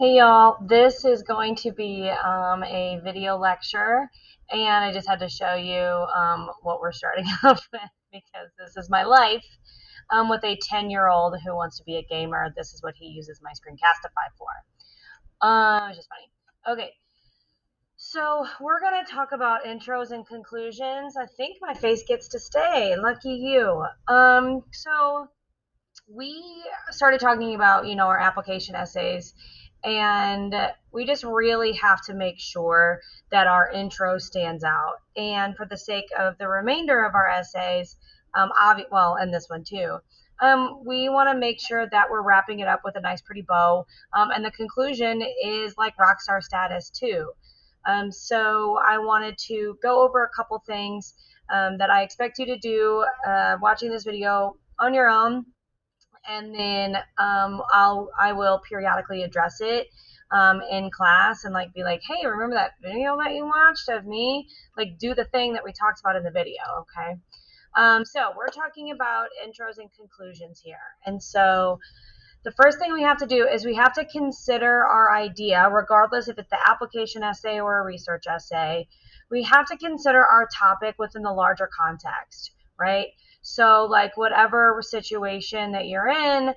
Hey y'all, this is going to be a video lecture, and I just had to show you what we're starting off with because this is my life with a 10-year-old who wants to be a gamer. This is what he uses my Screencastify for. It's just funny. Okay, so we're going to talk about intros and conclusions. I think my face gets to stay. Lucky you. So we started talking about, our application essays, and we just really have to make sure that our intro stands out. And for the sake of the remainder of our essays, and this one too, we want to make sure that we're wrapping it up with a nice, pretty bow. And the conclusion is like rock star status too. So I wanted to go over a couple things that I expect you to do watching this video on your own, and then I will periodically address it in class and be like, hey, remember that video that you watched of me? Like, do the thing that we talked about in the video, okay? So we're talking about intros and conclusions here. And so the first thing we have to do is we have to consider our idea, regardless if it's the application essay or a research essay. We have to consider our topic within the larger context, right? So like whatever situation that you're in,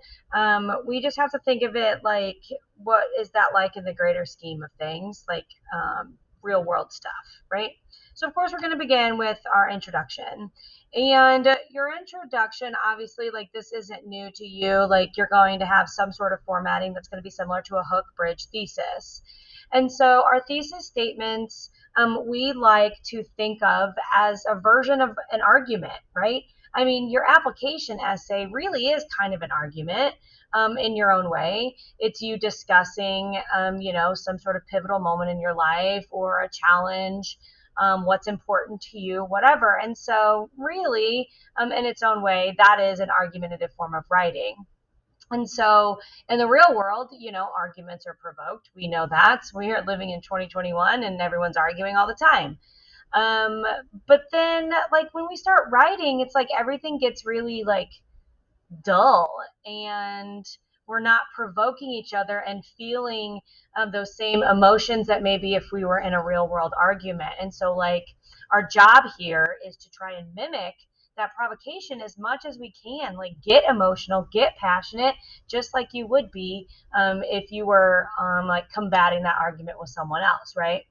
we just have to think of it like, what is that like in the greater scheme of things, like real world stuff, right? So of course we're going to begin with our introduction. And your introduction, obviously, like this isn't new to you. Like you're going to have some sort of formatting that's going to be similar to a hook, bridge, thesis. And so our thesis statements, we like to think of as a version of an argument, right? I mean, your application essay really is kind of an argument in your own way. It's you discussing, some sort of pivotal moment in your life or a challenge, what's important to you, whatever. And so really, in its own way, that is an argumentative form of writing. And so in the real world, arguments are provoked. We know that. We are living in 2021 and everyone's arguing all the time. But then when we start writing, it's like everything gets really dull, and we're not provoking each other and feeling those same emotions that maybe if we were in a real world argument. And so our job here is to try and mimic that provocation as much as we can, get emotional, get passionate, just like you would be if you were combating that argument with someone else, right?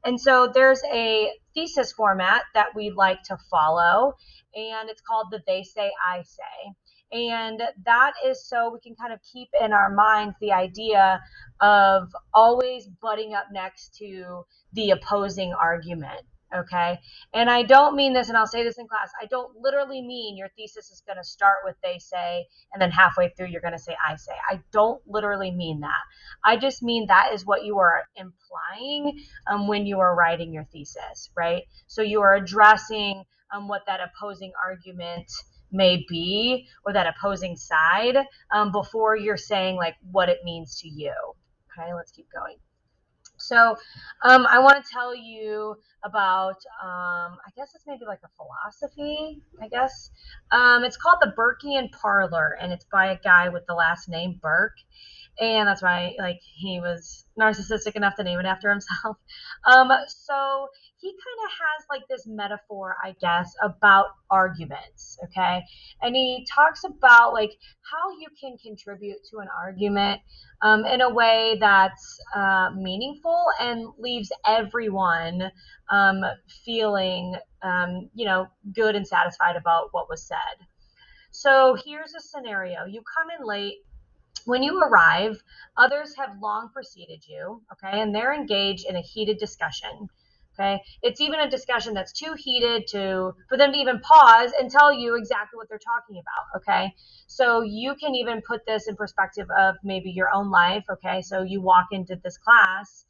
And so there's a thesis format that we like to follow, and it's called the they say, I say. And that is so we can kind of keep in our minds the idea of always butting up next to the opposing argument. Okay. And I don't mean this, and I'll say this in class, I don't literally mean your thesis is going to start with they say, and then halfway through you're going to say I say. I don't literally mean that. I just mean that is what you are implying when you are writing your thesis, right? So you are addressing what that opposing argument may be, or that opposing side, before you're saying what it means to you. Okay, let's keep going. So I want to tell you about, I guess it's maybe like a philosophy, I guess. It's called the Burkean Parlor, and it's by a guy with the last name Burke. And that's why he was narcissistic enough to name it after himself. So he kind of has this metaphor, I guess, about arguments, okay? And he talks about how you can contribute to an argument in a way that's meaningful and leaves everyone feeling, good and satisfied about what was said. So here's a scenario. You come in late. When you arrive, others have long preceded you, okay, and they're engaged in a heated discussion. Okay, it's even a discussion that's too heated for them to even pause and tell you exactly what they're talking about. Okay, so you can even put this in perspective of maybe your own life. Okay, so you walk into this class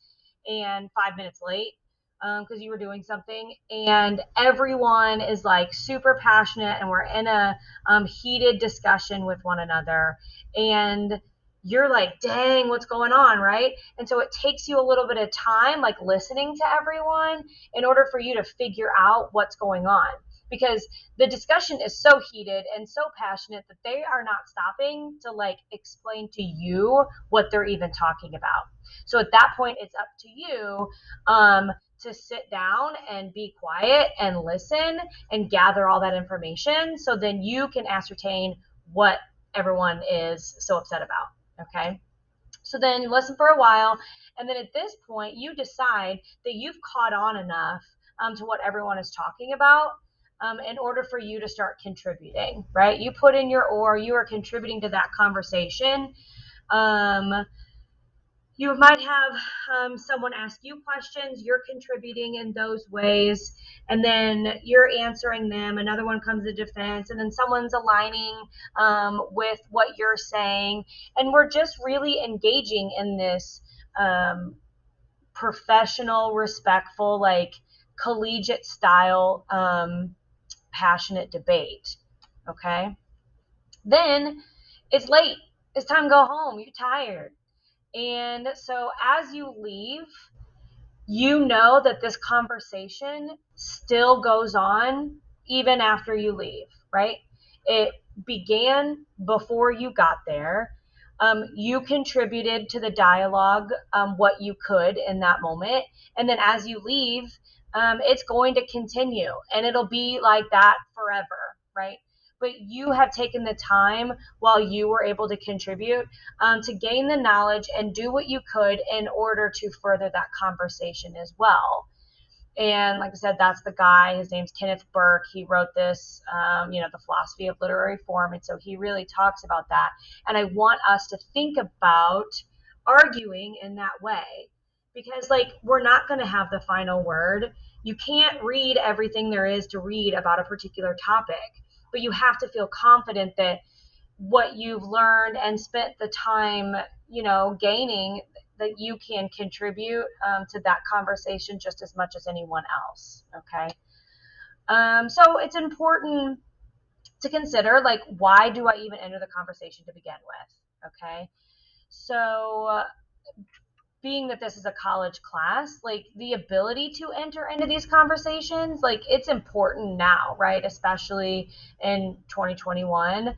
and 5 minutes late because you were doing something, and everyone is super passionate, and we're in a heated discussion with one another, and you're like, dang, what's going on, right? And so it takes you a little bit of time listening to everyone in order for you to figure out what's going on. because the discussion is so heated and so passionate that they are not stopping to like explain to you what they're even talking about. So at that point, it's up to you to sit down and be quiet and listen and gather all that information, so then you can ascertain what everyone is so upset about. Okay. So then you listen for a while, and then at this point, you decide that you've caught on enough to what everyone is talking about in order for you to start contributing, right? You put in your oar, you are contributing to that conversation. You might have someone ask you questions, you're contributing in those ways, and then you're answering them. Another one comes to defense, and then someone's aligning with what you're saying. And we're just really engaging in this professional, respectful, like collegiate style, passionate debate. Okay? Then it's late. It's time to go home. You're tired. And so as you leave, you know that this conversation still goes on even after you leave, right? It began before you got there. You contributed to the dialogue what you could in that moment. And then as you leave, it's going to continue, and it'll be like that forever, right? But you have taken the time while you were able to contribute to gain the knowledge and do what you could in order to further that conversation as well. And like I said, that's the guy. His name's Kenneth Burke. He wrote this, The Philosophy of Literary Form. And so he really talks about that. And I want us to think about arguing in that way, because like we're not going to have the final word. You can't read everything there is to read about a particular topic, but you have to feel confident that what you've learned and spent the time, gaining, that you can contribute to that conversation just as much as anyone else. Okay. So it's important to consider, like, why do I even enter the conversation to begin with? Okay. So being that this is a college class, like the ability to enter into these conversations, like it's important now, right? Especially in 2021.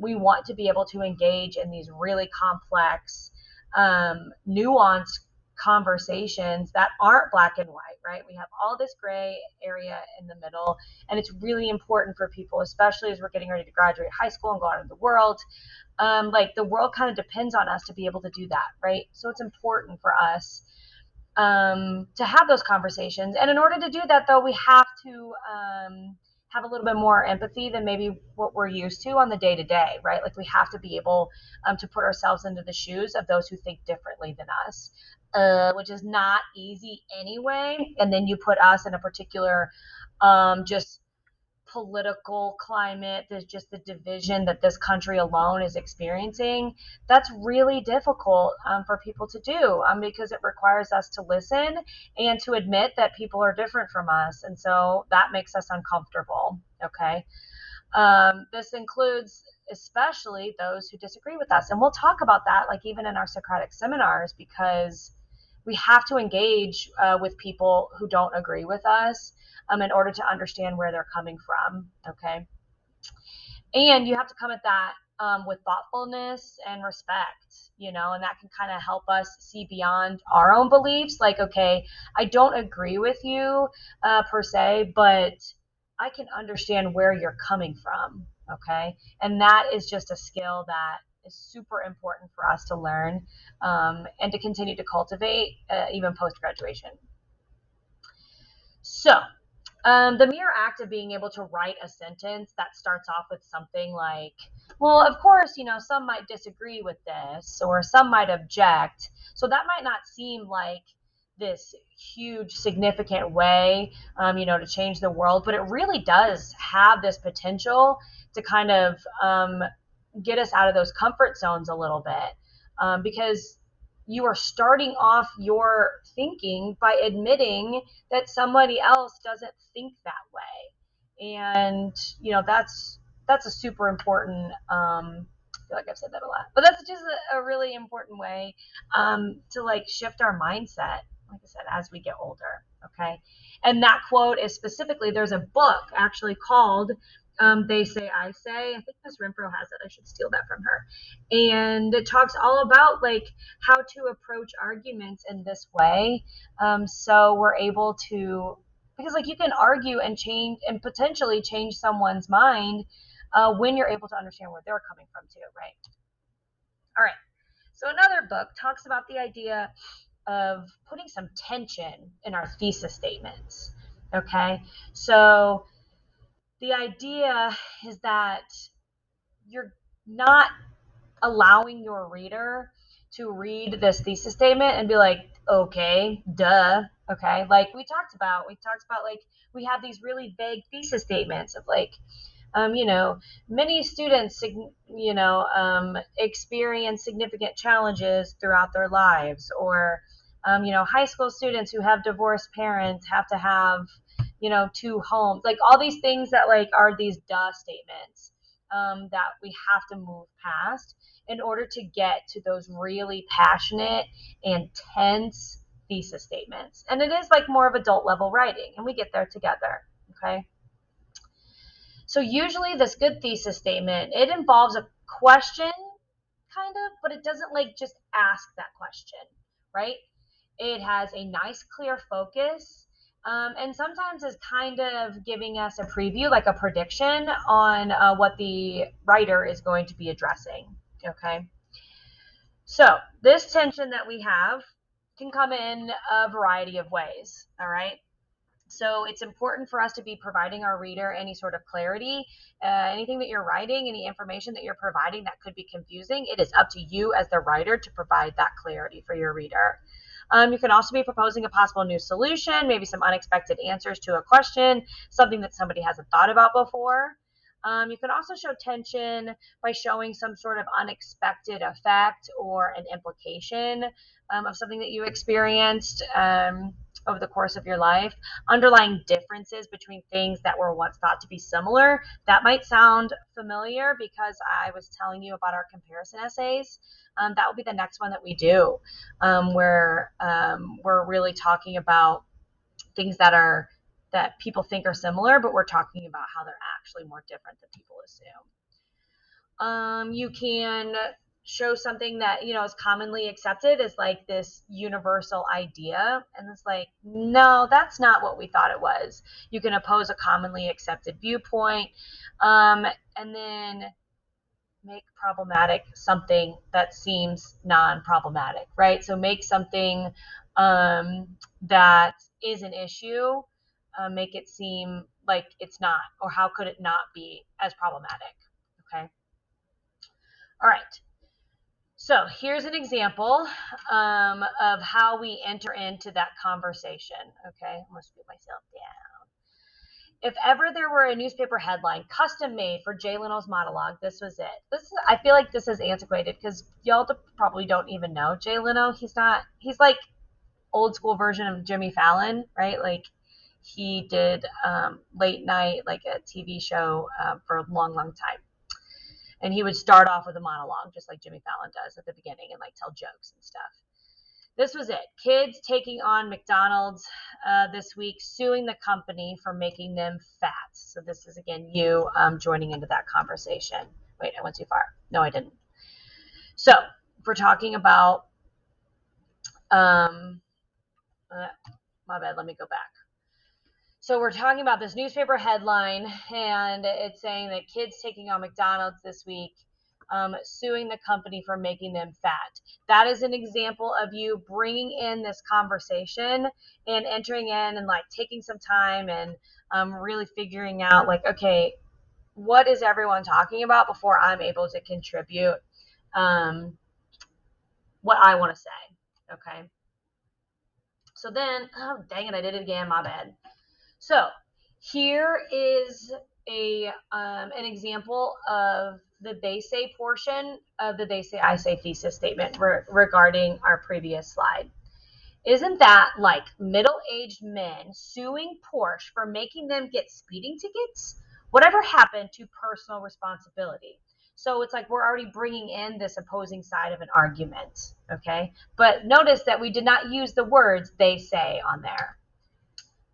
We want to be able to engage in these really complex, nuanced conversations that aren't black and white, right? We have all this gray area in the middle, and it's really important for people, especially as we're getting ready to graduate high school and go out into the world. Like the world kind of depends on us to be able to do that, right? So it's important for us to have those conversations. And in order to do that, though, we have to have a little bit more empathy than maybe what we're used to on the day to day, right? Like we have to be able to put ourselves into the shoes of those who think differently than us, which is not easy anyway. And then you put us in a particular just political climate, there's just the division that this country alone is experiencing. That's really difficult for people to do because it requires us to listen and to admit that people are different from us. And so that makes us uncomfortable. Okay. This includes especially those who disagree with us. And we'll talk about that, like even in our Socratic seminars, because we have to engage with people who don't agree with us in order to understand where they're coming from. Okay. And you have to come at that with thoughtfulness and respect, and that can kind of help us see beyond our own beliefs. Like, okay, I don't agree with you per se, but I can understand where you're coming from. Okay. And that is just a skill that is super important for us to learn and to continue to cultivate even post-graduation. So the mere act of being able to write a sentence that starts off with something like, well, of course, some might disagree with this, or some might object. So that might not seem like this huge, significant way, to change the world, but it really does have this potential to kind of get us out of those comfort zones a little bit, because you are starting off your thinking by admitting that somebody else doesn't think that way. And, that's a super important, I feel like I've said that a lot, but that's just a really important way to like shift our mindset, like I said, as we get older. Okay. okay? And that quote is specifically, there's a book actually called They Say, I Say. I think Miss Renfro has it. I should steal that from her. And it talks all about like how to approach arguments in this way. So we're able to, because like you can argue and change and potentially change someone's mind when you're able to understand where they're coming from too, right? All right. So another book talks about the idea of putting some tension in our thesis statements. Okay. So the idea is that you're not allowing your reader to read this thesis statement and be like, okay, duh. Okay. Like we talked about like we have these really vague thesis statements of like, many students, experience significant challenges throughout their lives, or, high school students who have divorced parents have to have, two homes, like all these things that like are these duh statements that we have to move past in order to get to those really passionate and tense thesis statements. And it is like more of adult level writing, and we get there together, okay? So usually this good thesis statement, it involves a question, kind of, but it doesn't like just ask that question, right? It has a nice, clear focus, and sometimes is kind of giving us a preview, like a prediction on what the writer is going to be addressing, okay? So this tension that we have can come in a variety of ways, all right? So it's important for us to be providing our reader any sort of clarity. Anything that you're writing, any information that you're providing that could be confusing, it is up to you as the writer to provide that clarity for your reader. You can also be proposing a possible new solution, maybe some unexpected answers to a question, something that somebody hasn't thought about before. You can also show tension by showing some sort of unexpected effect or an implication of something that you experienced over the course of your life. Underlying differences between things that were once thought to be similar. That might sound familiar because I was telling you about our comparison essays. That will be the next one that we do, where we're really talking about things that people think are similar, but we're talking about how they're actually more different than people assume. You can show something that is commonly accepted as like this universal idea, and it's like, no, that's not what we thought it was. You can oppose a commonly accepted viewpoint, and then make problematic something that seems non-problematic, right? So make something that is an issue, make it seem like it's not, or how could it not be as problematic, okay? All right. So here's an example of how we enter into that conversation, okay? I'm going to scoot myself down. If ever there were a newspaper headline custom made for Jay Leno's monologue, this was it. I feel like this is antiquated because y'all probably don't even know Jay Leno. He's like old school version of Jimmy Fallon, right? Like he did late night, like a TV show for a long, long time. And he would start off with a monologue, just like Jimmy Fallon does at the beginning, and like tell jokes and stuff. This was it. Kids taking on McDonald's this week, suing the company for making them fat. So this is, again, you joining into that conversation. Wait, I went too far. No, I didn't. So if we're talking about, my bad, let me go back. So we're talking about this newspaper headline, and it's saying that kids taking on McDonald's this week, suing the company for making them fat. That is an example of you bringing in this conversation and entering in and like taking some time and really figuring out like, okay, what is everyone talking about before I'm able to contribute what I want to say, okay? So then, oh, dang it, I did it again, my bad. So here is an example of the they say portion of the they say I say thesis statement regarding our previous slide. Isn't that like middle-aged men suing Porsche for making them get speeding tickets? Whatever happened to personal responsibility? So it's like we're already bringing in this opposing side of an argument, okay? But notice that we did not use the words they say on there.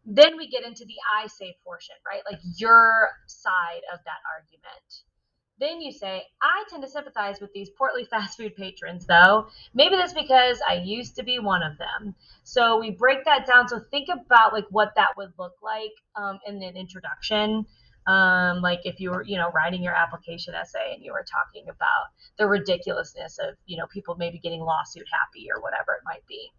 Then we get into the I say portion, right? Like your side of that argument. Then you say, I tend to sympathize with these portly fast food patrons, though. Maybe that's because I used to be one of them. So we break that down. So think about like what that would look like in an introduction. Like if you were, writing your application essay and you were talking about the ridiculousness of, people maybe getting lawsuit happy or whatever it might be.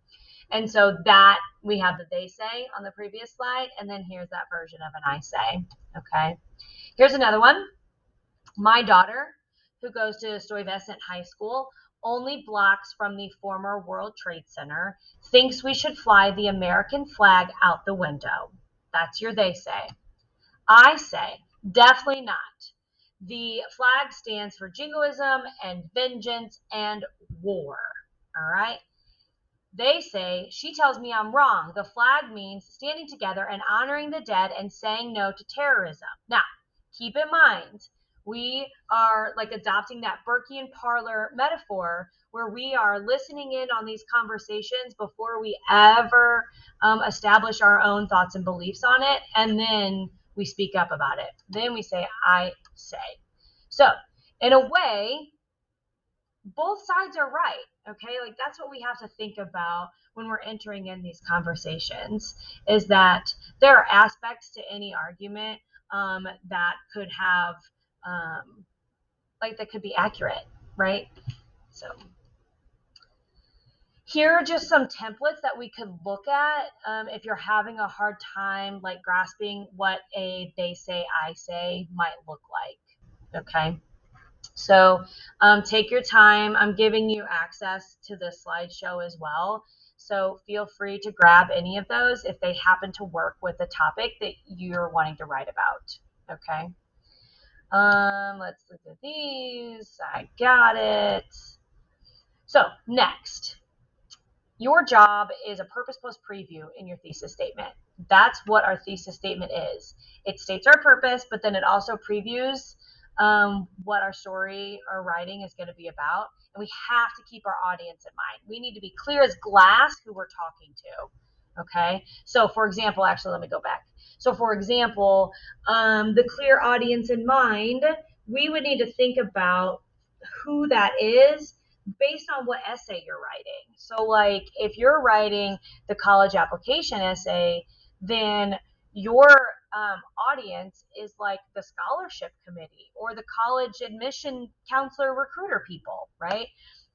And so that we have the they say on the previous slide, and then here's that version of an I say. Okay. Here's another one. My daughter, who goes to Stuyvesant High School, only blocks from the former World Trade Center, thinks we should fly the American flag out the window. That's your they say. I say, definitely not. The flag stands for jingoism and vengeance and war. All right? They say, she tells me I'm wrong. The flag means standing together and honoring the dead and saying no to terrorism. Now, keep in mind, we are like adopting that Burkean parlor metaphor where we are listening in on these conversations before we ever establish our own thoughts and beliefs on it. And then we speak up about it. Then we say, I say. So, in a way, both sides are right. Okay, like that's what we have to think about when we're entering in these conversations, is that there are aspects to any argument that could have that could be accurate, right? So here are just some templates that we could look at if you're having a hard time like grasping what a they say I say might look like. Okay. So take your time. I'm giving you access to this slideshow as well. So feel free to grab any of those if they happen to work with the topic that you're wanting to write about. Okay. Let's look at these. I got it. So next, your job is a purpose plus preview in your thesis statement. That's what our thesis statement is. It states our purpose, but then it also previews what our story or writing is going to be about. And we have to keep our audience in mind. We need to be clear as glass who we're talking to. Okay. So for example, actually, let me go back. So for example, the clear audience in mind, we would need to think about who that is based on what essay you're writing. So like if you're writing the college application essay, then your audience is like the scholarship committee or the college admission counselor recruiter people, right?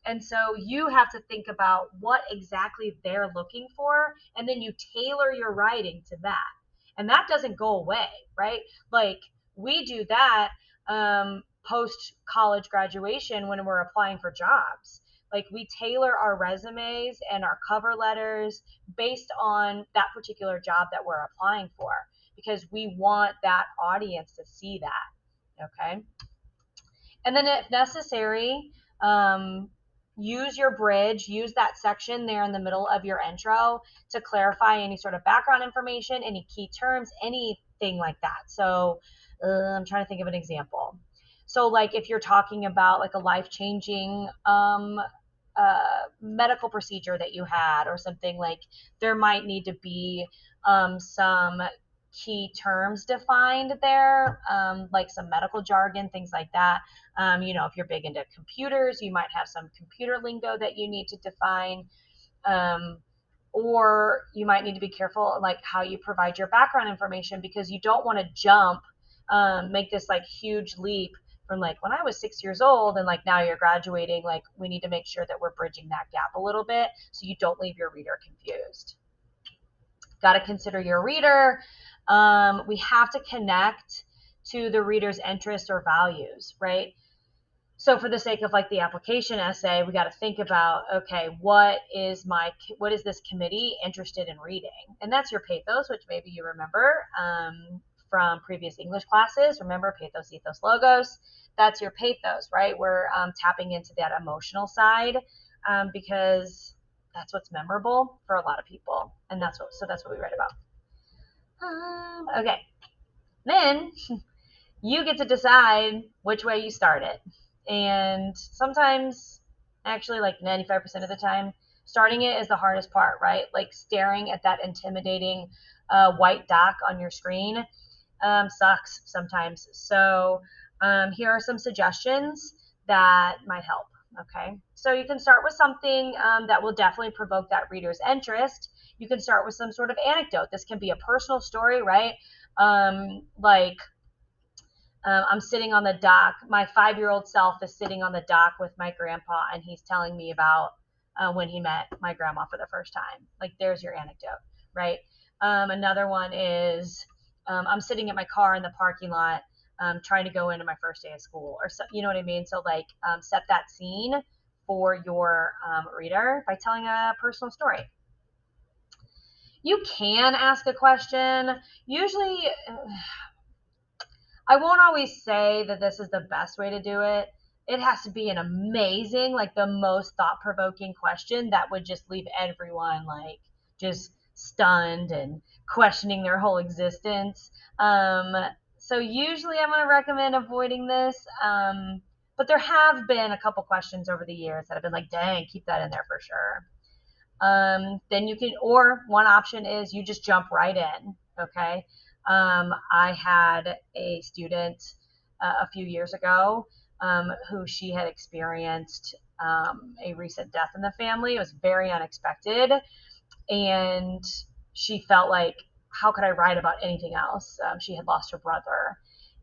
And so you have to think about what exactly they're looking for, and then you tailor your writing to that. And that doesn't go away, right? Like we do that post college graduation when we're applying for jobs. Like we tailor our resumes and our cover letters based on that particular job that we're applying for, because we want that audience to see that. Okay. And then if necessary, use your bridge, use that section there in the middle of your intro to clarify any sort of background information, any key terms, anything like that. So I'm trying to think of an example. So like if you're talking about like a life-changing medical procedure that you had or something, like there might need to be some key terms defined there, like some medical jargon, things like that. If you're big into computers, you might have some computer lingo that you need to define. Or you might need to be careful like how you provide your background information, because you don't want to jump, make this like huge leap from like when I was 6 years old and like now you're graduating. Like we need to make sure that we're bridging that gap a little bit so you don't leave your reader confused. Got to consider your reader. We have to connect to the reader's interests or values, right? So for the sake of like the application essay, we got to think about, okay, what is this committee interested in reading? And that's your pathos, which maybe you remember from previous English classes. Remember pathos, ethos, logos. That's your pathos, right? We're tapping into that emotional side because that's what's memorable for a lot of people, and that's what we read about. Okay, then you get to decide which way you start it. And sometimes, actually like 95% of the time, Starting it is the hardest part, right? Like staring at that intimidating white doc on your screen sucks sometimes. So here are some suggestions that might help. Okay, so you can start with something that will definitely provoke that reader's interest. You can start with some sort of anecdote. This can be a personal story, right? Like I'm sitting on the dock. My 5-year-old self is sitting on the dock with my grandpa, and he's telling me about when he met my grandma for the first time. Like, there's your anecdote, right? Another one is I'm sitting in my car in the parking lot trying to go into my first day of school, or so, you know what I mean? So, like, set that scene for your reader by telling a personal story. You can ask a question. Usually, I won't always say that this is the best way to do it. It has to be an amazing, like the most thought provoking question that would just leave everyone like just stunned and questioning their whole existence. So usually I'm going to recommend avoiding this. But there have been a couple questions over the years that have been like, dang, keep that in there for sure. Then you can, or one option is you just jump right in. Okay. I had a student a few years ago who she had experienced a recent death in the family. It was very unexpected. And she felt like, how could I write about anything else? She had lost her brother.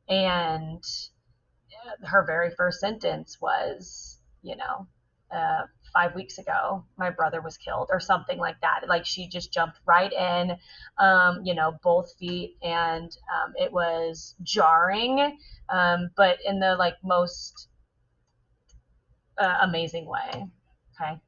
And her very first sentence was, 5 weeks ago, my brother was killed, or something like that. Like, she just jumped right in, both feet, and it was jarring, but in the like most amazing way. Okay.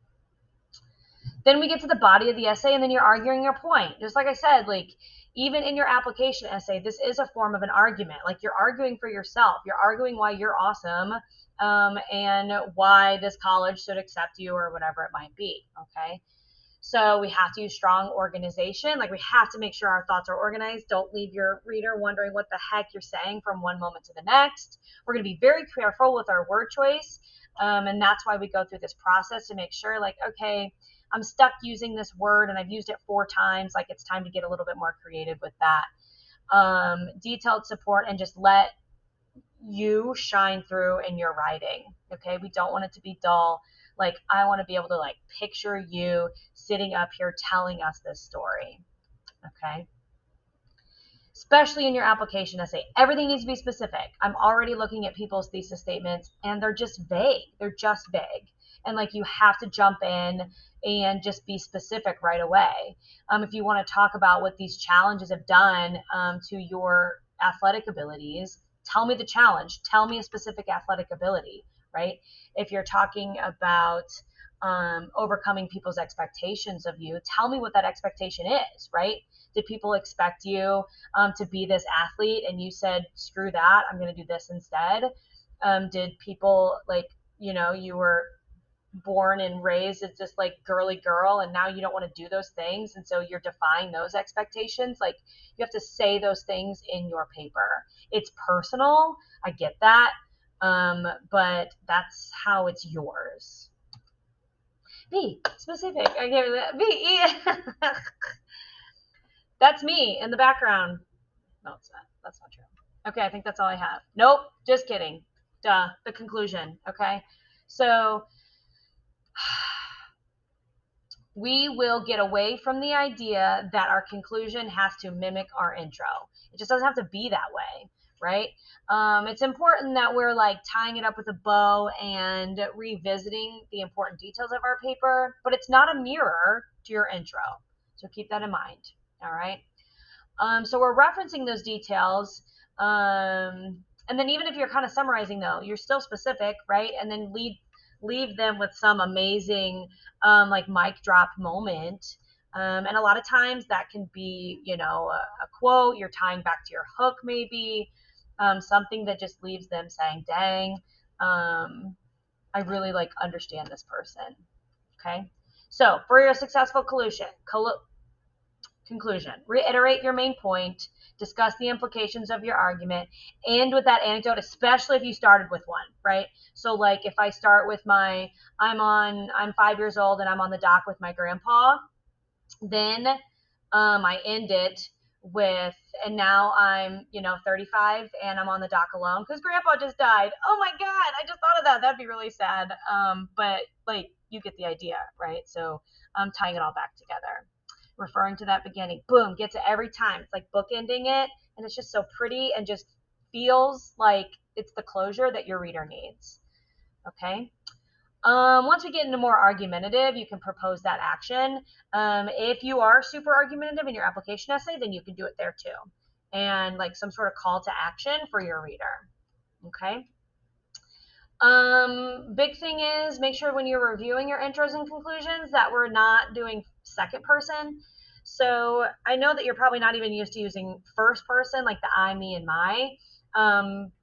Then we get to the body of the essay, and then you're arguing your point. Just like I said, like, even in your application essay, this is a form of an argument. Like, you're arguing for yourself. You're arguing why you're awesome, and why this college should accept you, or whatever it might be. Okay. So we have to use strong organization. Like, we have to make sure our thoughts are organized. Don't leave your reader wondering what the heck you're saying from one moment to the next. We're going to be very careful with our word choice. And that's why we go through this process to make sure, like, okay, I'm stuck using this word and I've used it 4 times. Like, it's time to get a little bit more creative with that. Detailed support, and just let you shine through in your writing. Okay. We don't want it to be dull. Like, I want to be able to like picture you sitting up here telling us this story. Okay. Especially in your application essay, everything needs to be specific. I'm already looking at people's thesis statements and they're just vague. They're just vague. And like, you have to jump in and just be specific right away. If you want to talk about what these challenges have done to your athletic abilities, tell me the challenge. Tell me a specific athletic ability, right? If you're talking about overcoming people's expectations of you, tell me what that expectation is, right? Did people expect you to be this athlete and you said, screw that, I'm going to do this instead? Did people, like, you were born and raised as this like girly girl, and now you don't want to do those things, and so you're defying those expectations? Like, you have to say those things in your paper. It's personal, I get that, but that's how it's yours. Be specific. Okay, be. That's me in the background. No, it's not. That's not true. Okay, I think that's all I have. Nope, just kidding. Duh, the conclusion. Okay, so we will get away from the idea that our conclusion has to mimic our intro. It just doesn't have to be that way, right? It's important that we're like tying it up with a bow and revisiting the important details of our paper, but it's not a mirror to your intro. So keep that in mind. All right. So we're referencing those details. And then even if you're kind of summarizing, though, you're still specific, right? And then leave them with some amazing like mic drop moment. And a lot of times that can be, a quote, you're tying back to your hook, maybe something that just leaves them saying, dang, I really like understand this person. Okay. So for your successful conclusion. Reiterate your main point, discuss the implications of your argument, and with that anecdote, especially if you started with one, right? So like if I start with I'm 5 years old and I'm on the dock with my grandpa, then I end it with, and now I'm, 35 and I'm on the dock alone because grandpa just died. Oh my God, I just thought of that. That'd be really sad. But like, you get the idea, right? So I'm tying it all back together. Referring to that beginning, boom, gets it every time. It's like bookending it, and it's just so pretty and just feels like it's the closure that your reader needs. Okay. Once we get into more argumentative, you can propose that action. If you are super argumentative in your application essay, then you can do it there too. And like some sort of call to action for your reader. Okay. Big thing is make sure when you're reviewing your intros and conclusions that we're not doing second person. So I know that you're probably not even used to using first person, like the I, me, and my,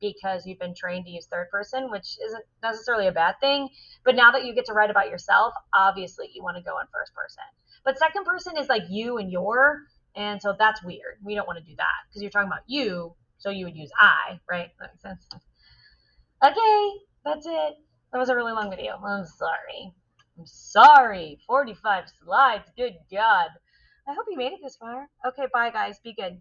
because you've been trained to use third person, which isn't necessarily a bad thing. But now that you get to write about yourself, obviously you want to go in first person. But second person is like you and your, and so that's weird. We don't want to do that because you're talking about you, so you would use I, right? That makes sense. Okay, that's it. That was a really long video. I'm sorry. 45 slides. Good God. I hope you made it this far. Okay, bye guys. Be good.